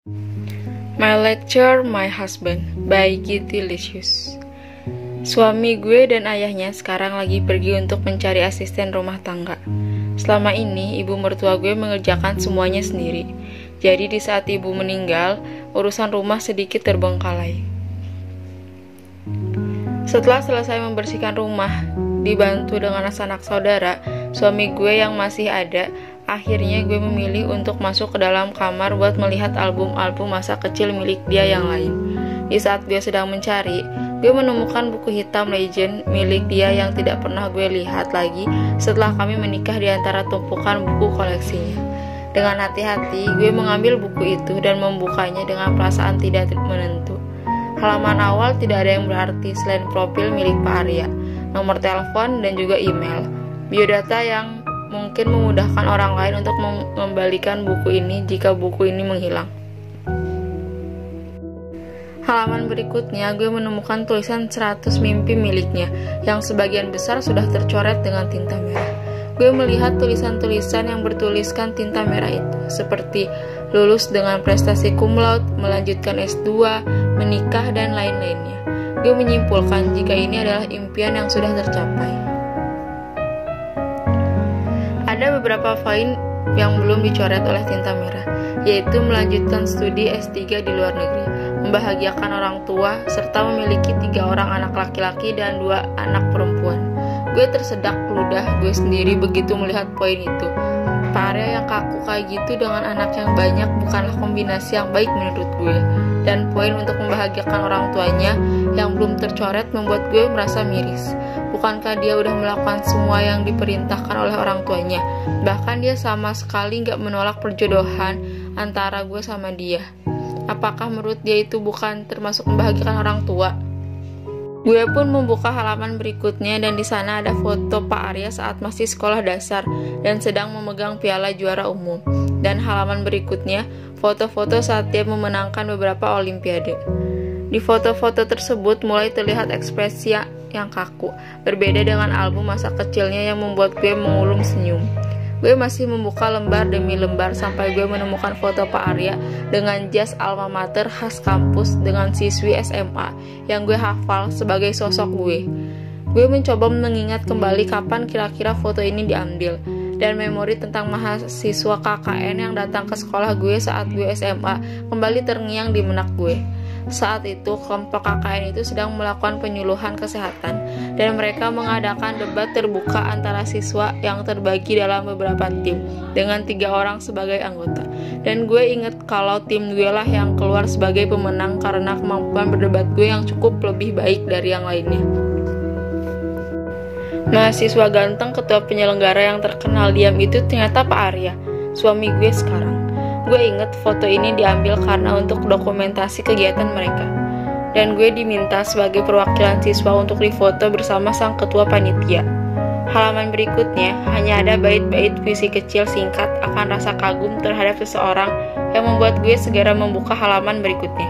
My Lecture, My Husband by Giti Licious. Suami gue dan ayahnya sekarang lagi pergi untuk mencari asisten rumah tangga. Selama ini ibu mertua gue mengerjakan semuanya sendiri. Jadi di saat ibu meninggal, urusan rumah sedikit terbengkalai. Setelah selesai membersihkan rumah, dibantu dengan sanak saudara, suami gue yang masih ada, akhirnya gue memilih untuk masuk ke dalam kamar buat melihat album-album masa kecil milik dia yang lain. Di saat gue sedang mencari, gue menemukan buku hitam legend milik dia yang tidak pernah gue lihat lagi setelah kami menikah di antara tumpukan buku koleksinya. Dengan hati-hati, gue mengambil buku itu dan membukanya dengan perasaan tidak menentu. Halaman awal tidak ada yang berarti selain profil milik Pak Arya, nomor telepon, dan juga email. Biodata yang mungkin memudahkan orang lain untuk mengembalikan buku ini jika buku ini menghilang. Halaman berikutnya, gue menemukan tulisan 100 mimpi miliknya, yang sebagian besar sudah tercoret dengan tinta merah. Gue melihat tulisan-tulisan yang bertuliskan tinta merah itu, seperti lulus dengan prestasi cum laude, melanjutkan S2, menikah, dan lain-lainnya. Gue menyimpulkan jika ini adalah impian yang sudah tercapai. Ada beberapa poin yang belum dicoret oleh tinta merah, yaitu melanjutkan studi S3 di luar negeri, membahagiakan orang tua, serta memiliki 3 orang anak laki-laki dan 2 anak perempuan. Gue tersedak ludah gue sendiri begitu melihat poin itu. Pak Arya yang kaku kayak gitu dengan anak yang banyak bukanlah kombinasi yang baik menurut gue. Dan poin untuk membahagiakan orang tuanya yang belum tercoret membuat gue merasa miris. Bukankah dia udah melakukan semua yang diperintahkan oleh orang tuanya? Bahkan dia sama sekali gak menolak perjodohan antara gue sama dia. Apakah menurut dia itu bukan termasuk membahagiakan orang tua? Gue pun membuka halaman berikutnya dan di sana ada foto Pak Arya saat masih sekolah dasar dan sedang memegang piala juara umum. Dan halaman berikutnya, foto-foto saat dia memenangkan beberapa olimpiade. Di foto-foto tersebut mulai terlihat ekspresi yang kaku, berbeda dengan album masa kecilnya yang membuat gue mengulum senyum. Gue masih membuka lembar demi lembar sampai gue menemukan foto Pak Arya dengan jas alma mater khas kampus dengan siswi SMA yang gue hafal sebagai sosok gue. Gue mencoba mengingat kembali kapan kira-kira foto ini diambil, dan memori tentang mahasiswa KKN yang datang ke sekolah gue saat gue SMA kembali terngiang di benak gue. Saat itu, kelompok KKN itu sedang melakukan penyuluhan kesehatan, dan mereka mengadakan debat terbuka antara siswa yang terbagi dalam beberapa tim, dengan 3 orang sebagai anggota. Dan gue inget kalau tim gue lah yang keluar sebagai pemenang karena kemampuan berdebat gue yang cukup lebih baik dari yang lainnya. Mahasiswa ganteng ketua penyelenggara yang terkenal diam itu ternyata Pak Arya, suami gue sekarang. Gue inget foto ini diambil karena untuk dokumentasi kegiatan mereka. Dan gue diminta sebagai perwakilan siswa untuk difoto bersama sang ketua panitia. Halaman berikutnya hanya ada bait-bait puisi kecil singkat akan rasa kagum terhadap seseorang yang membuat gue segera membuka halaman berikutnya.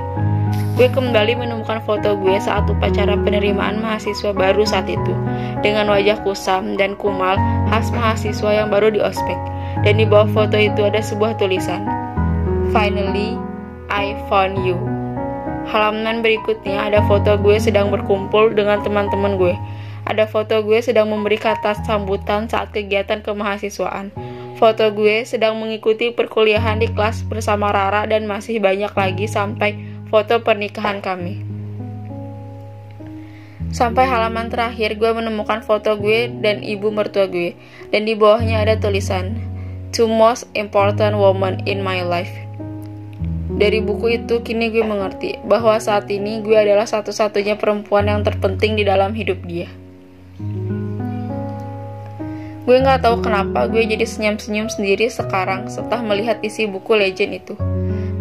Gue kembali menemukan foto gue saat upacara penerimaan mahasiswa baru saat itu, dengan wajah kusam dan kumal khas mahasiswa yang baru di ospek. Dan di bawah foto itu ada sebuah tulisan, "Finally, I found you." Halaman berikutnya ada foto gue sedang berkumpul dengan teman-teman gue. Ada foto gue sedang memberi kata sambutan saat kegiatan kemahasiswaan. Foto gue sedang mengikuti perkuliahan di kelas bersama Rara dan masih banyak lagi sampai foto pernikahan kami. Sampai halaman terakhir gue menemukan foto gue dan ibu mertua gue. Dan di bawahnya ada tulisan, "Two most important women in my life." Dari buku itu kini gue mengerti bahwa saat ini gue adalah satu-satunya perempuan yang terpenting di dalam hidup dia. Gue gak tahu kenapa gue jadi senyum-senyum sendiri sekarang setelah melihat isi buku legend itu.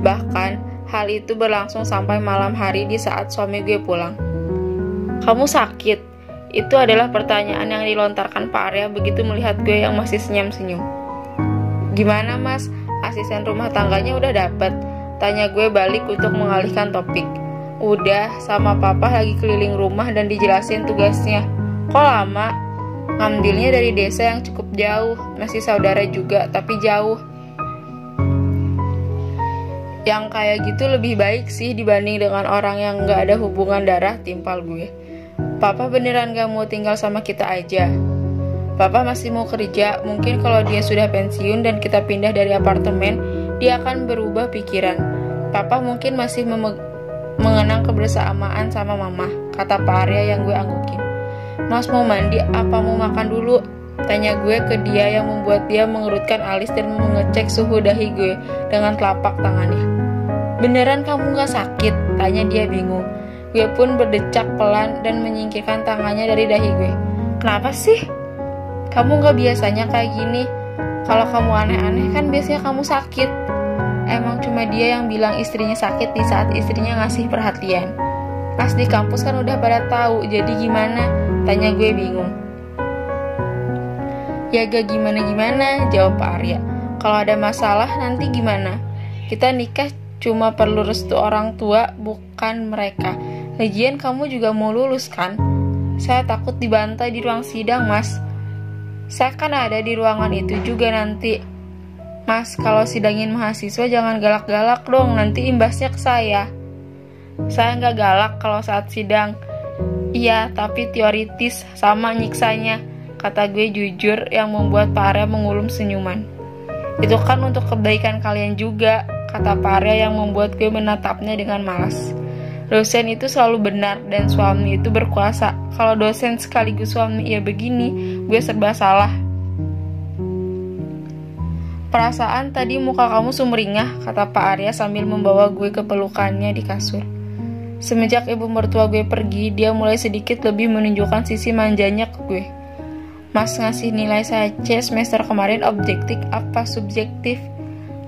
Bahkan hal itu berlangsung sampai malam hari di saat suami gue pulang. "Kamu sakit?" Itu adalah pertanyaan yang dilontarkan Pak Arya begitu melihat gue yang masih senyum-senyum. "Gimana mas, asisten rumah tangganya udah dapet?" Tanya gue balik untuk mengalihkan topik. "Udah, sama papa lagi keliling rumah dan dijelasin tugasnya." "Kok lama?" "Ngambilnya dari desa yang cukup jauh, masih saudara juga, tapi jauh." Yang kayak gitu lebih baik sih dibanding dengan orang yang gak ada hubungan darah, timpal gue. Papa beneran gak mau tinggal sama kita aja? Papa masih mau kerja, mungkin kalau dia sudah pensiun dan kita pindah dari apartemen, dia akan berubah pikiran. Papa mungkin masih mengenang kebersamaan sama mama, kata Pak Arya yang gue anggukin. Mas mau mandi apa mau makan dulu? Tanya gue ke dia yang membuat dia mengerutkan alis dan mengecek suhu dahi gue dengan telapak tangannya. Beneran kamu gak sakit? Tanya dia bingung. Gue pun berdecak pelan dan menyingkirkan tangannya dari dahi gue. Kenapa sih? Kamu gak biasanya kayak gini. Kalau kamu aneh-aneh kan biasanya kamu sakit. Emang cuma dia yang bilang istrinya sakit di saat istrinya ngasih perhatian. Pas di kampus kan udah pada tahu, jadi gimana? Tanya gue bingung. Ya gak gimana-gimana, jawab Pak Arya. Kalau ada masalah nanti gimana? Kita nikah cuma perlu restu orang tua, bukan mereka. Lagian kamu juga mau lulus kan? Saya takut dibantai di ruang sidang, Mas. Saya kan ada di ruangan itu juga nanti. Mas, kalau sidangin mahasiswa jangan galak-galak dong, nanti imbasnya ke saya. Saya nggak galak kalau saat sidang. Iya, tapi teoritis sama nyiksanya, kata gue jujur yang membuat Pak Arya mengulum senyuman. Itu kan untuk kebaikan kalian juga, kata Pak Arya yang membuat gue menatapnya dengan malas. Dosen itu selalu benar dan suami itu berkuasa. Kalau dosen sekaligus suami ya begini, gue serba salah. Perasaan tadi muka kamu sumringah, kata Pak Arya sambil membawa gue ke pelukannya di kasur. Semenjak ibu mertua gue pergi, dia mulai sedikit lebih menunjukkan sisi manjanya ke gue. Mas ngasih nilai saya C semester kemarin objektif apa subjektif?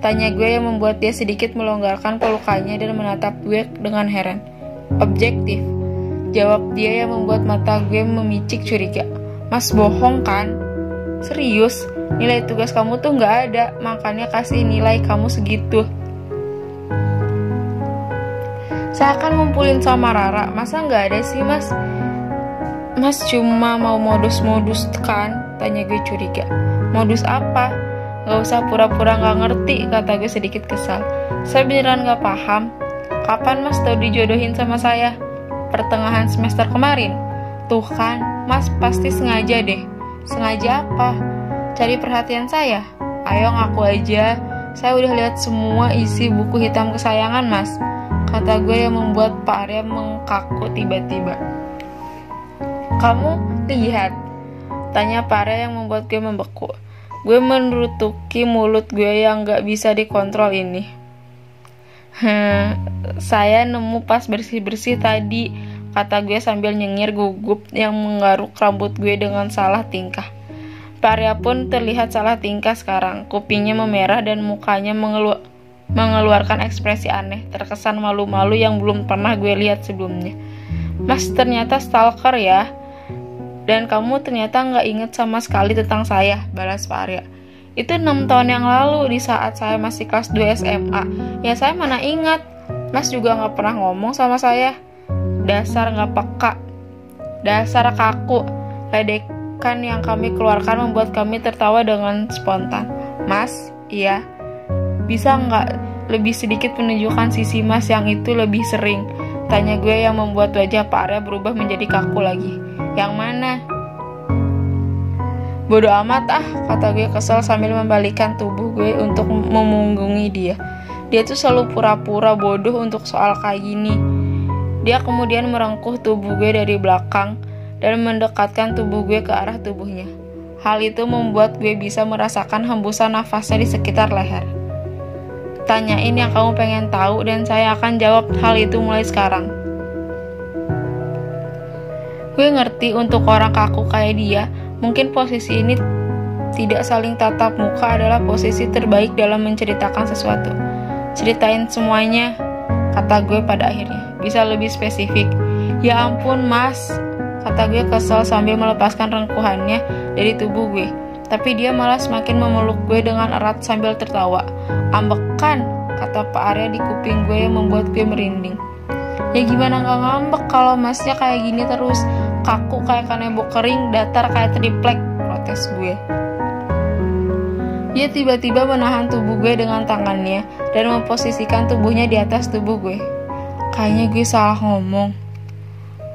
Tanya gue yang membuat dia sedikit melonggarkan pelukannya dan menatap gue dengan heran. Objektif, jawab dia yang membuat mata gue memicik curiga. Mas bohong kan? Serius, nilai tugas kamu tuh gak ada, makanya kasih nilai kamu segitu. Saya akan ngumpulin sama Rara, masa gak ada sih mas? Mas cuma mau modus-modus kan? Tanya gue curiga. Modus apa? Gak usah pura-pura gak ngerti, kata gue sedikit kesal. Saya beneran gak paham. Kapan mas tahu dijodohin sama saya? Pertengahan semester kemarin. Tuh kan, mas pasti sengaja deh. Sengaja apa? Cari perhatian saya? Ayo ngaku aja, saya udah lihat semua isi buku hitam kesayangan mas, kata gue yang membuat Pak Arya mengkaku tiba-tiba. Kamu lihat? Tanya Pak Arya yang membuat gue membeku. Gue menutupi mulut gue yang gak bisa dikontrol ini. Saya nemu pas bersih-bersih tadi, kata gue sambil nyengir gugup yang menggaruk rambut gue dengan salah tingkah. Pak Arya pun terlihat salah tingkah sekarang. Kupingnya memerah dan mukanya mengeluarkan ekspresi aneh, terkesan malu-malu yang belum pernah gue lihat sebelumnya. Mas ternyata stalker ya? Dan kamu ternyata gak inget sama sekali tentang saya, balas Pak Arya. Itu 6 tahun yang lalu di saat saya masih kelas 2 SMA. Ya saya mana ingat. Mas juga gak pernah ngomong sama saya. Dasar gak peka. Dasar kaku. Ledekan yang kami keluarkan membuat kami tertawa dengan spontan. Mas, iya. Bisa gak lebih sedikit menunjukkan sisi mas yang itu lebih sering? Tanya gue yang membuat wajah Pak Arya berubah menjadi kaku lagi. Yang mana? Bodoh amat kata gue kesal sambil membalikkan tubuh gue untuk memunggungi dia. Dia tuh selalu pura-pura bodoh untuk soal kayak gini. Dia kemudian merengkuh tubuh gue dari belakang dan mendekatkan tubuh gue ke arah tubuhnya. Hal itu membuat gue bisa merasakan hembusan nafasnya di sekitar leher. Tanyain yang kamu pengen tahu dan saya akan jawab hal itu mulai sekarang. Gue ngerti untuk orang kaku kayak dia, mungkin posisi ini tidak saling tatap muka adalah posisi terbaik dalam menceritakan sesuatu. Ceritain semuanya, kata gue pada akhirnya. Bisa lebih spesifik? Ya ampun mas, kata gue kesal sambil melepaskan rengkuhannya dari tubuh gue. Tapi dia malah semakin memeluk gue dengan erat sambil tertawa. Ambekan, kata Pak Arya di kuping gue yang membuat gue merinding. Ya gimana gak ngambek kalau masnya kayak gini terus, kaku kayak kanebo kering, datar kayak triplek, protes gue. Dia tiba-tiba menahan tubuh gue dengan tangannya dan memposisikan tubuhnya di atas tubuh gue. Kayaknya gue salah ngomong.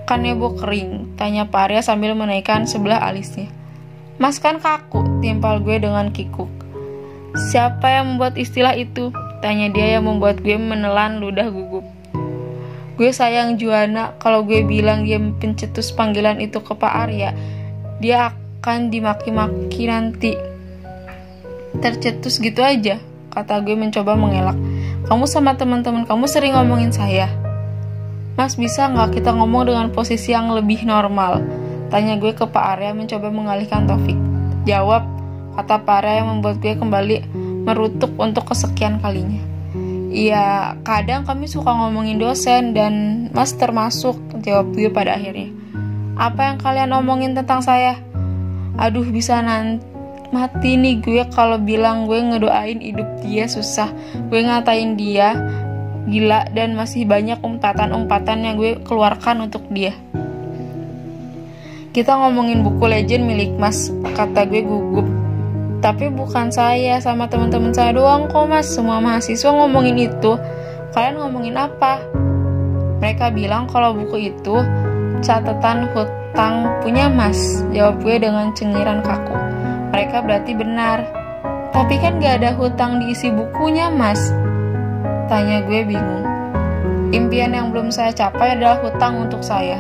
Kan Nebo kering, tanya Pak Arya sambil menaikkan sebelah alisnya. Mas kan kaku, timpal gue dengan kikuk. Siapa yang membuat istilah itu? Tanya dia yang membuat gue menelan ludah gugup. Gue sayang Juana, kalau gue bilang dia pencetus panggilan itu ke Pak Arya, dia akan dimaki-maki nanti. Tercetus gitu aja, kata gue mencoba mengelak. Kamu sama teman-teman kamu sering ngomongin saya. Mas, bisa nggak kita ngomong dengan posisi yang lebih normal? Tanya gue ke Pak Arya mencoba mengalihkan topik. Jawab, kata Pak Arya yang membuat gue kembali merutuk untuk kesekian kalinya. Iya, kadang kami suka ngomongin dosen dan Mas termasuk, jawab gue pada akhirnya. Apa yang kalian omongin tentang saya? Aduh, bisa mati nih gue kalau bilang gue ngedoain hidup dia susah. Gue ngatain dia gila dan masih banyak umpatan-umpatan yang gue keluarkan untuk dia. Kita ngomongin buku legend milik Mas, kata gue gugup. Tapi bukan saya sama teman-teman saya doang kok Mas, semua mahasiswa ngomongin itu. Kalian ngomongin apa? Mereka bilang kalau buku itu catatan hutang punya Mas, jawab gue dengan cengiran kaku. Mereka berarti benar. Tapi kan gak ada hutang di isi bukunya Mas, tanya gue bingung. Impian yang belum saya capai adalah hutang untuk saya.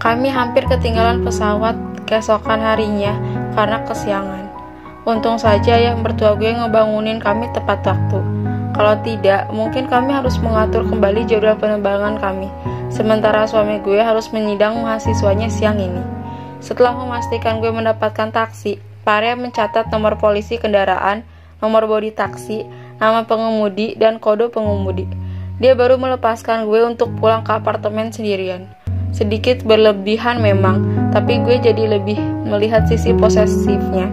Kami hampir ketinggalan pesawat keesokan harinya karena kesiangan. Untung saja ya mertua gue ngebangunin kami tepat waktu. Kalau tidak, mungkin kami harus mengatur kembali jadwal penerbangan kami. Sementara suami gue harus menyidang mahasiswanya siang ini. Setelah memastikan gue mendapatkan taksi, Pak Arya mencatat nomor polisi kendaraan, nomor bodi taksi, nama pengemudi, dan kode pengemudi. Dia baru melepaskan gue untuk pulang ke apartemen sendirian. Sedikit berlebihan memang, tapi gue jadi lebih melihat sisi posesifnya.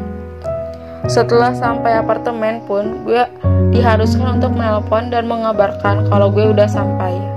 Setelah sampai apartemen pun, gue diharuskan untuk menelpon dan mengabarkan kalau gue udah sampai.